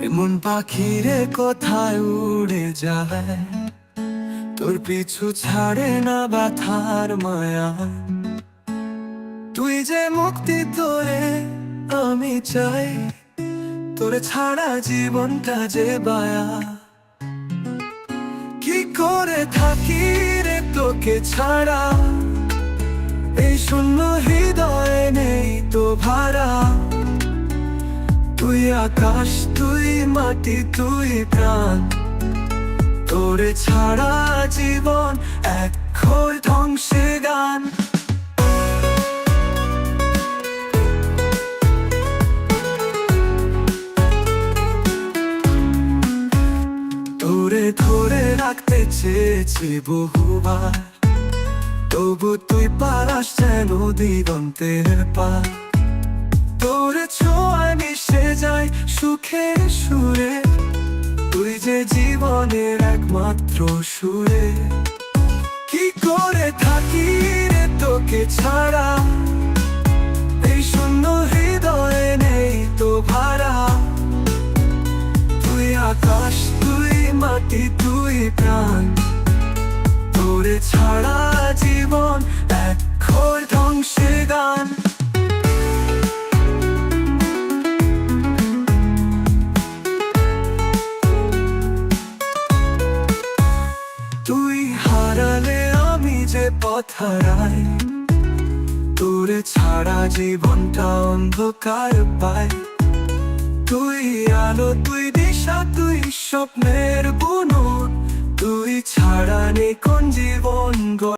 এমন পাখিরে কোথায় উড়ে যায়, তোর পিছু ছাড়ে না ব্যথার মায়া। তুই যে মুক্তি তোরে আমি চাই, তোরে ছাড়া জীবনটা যে বায়া। কি করে থাকি রে তোকে ছাড়া, এই শূন্য হৃদয়ে নেই তো ভাড়া। তুই আকাশ, তুই মাটি, তুই প্রাণ, তোরে ছাড়া জীবন এক খোল ধ্বংসে গান। তোরে ধরে রাখতে চেয়েছি বহুবার, তবু তুই পারাস যেন দিগন্তের পার। তোরে ছোঁয়ায় মিশে যায় সুখে সুরে, তুই যে জীবনের একমাত্র সুরে। কি করে থাকি রে তোকে ছাড়া, এই শূন্য হৃদয়ে নেই তো ভাড়া। তুই আকাশ, তুই মাটি, তুই প্রাণ, তোরে ছাড়া জীবন এক ঘোর ধ্বংসে গান। তুই হারালে আমি যে পথ হারাই, তোরে ছাড়া জীবনটা অন্ধকার পায়। তুই আলো, তুই দিশা, তুই স্বপ্নের বুনট, তুই ছাড়া নেই কোন জীবন।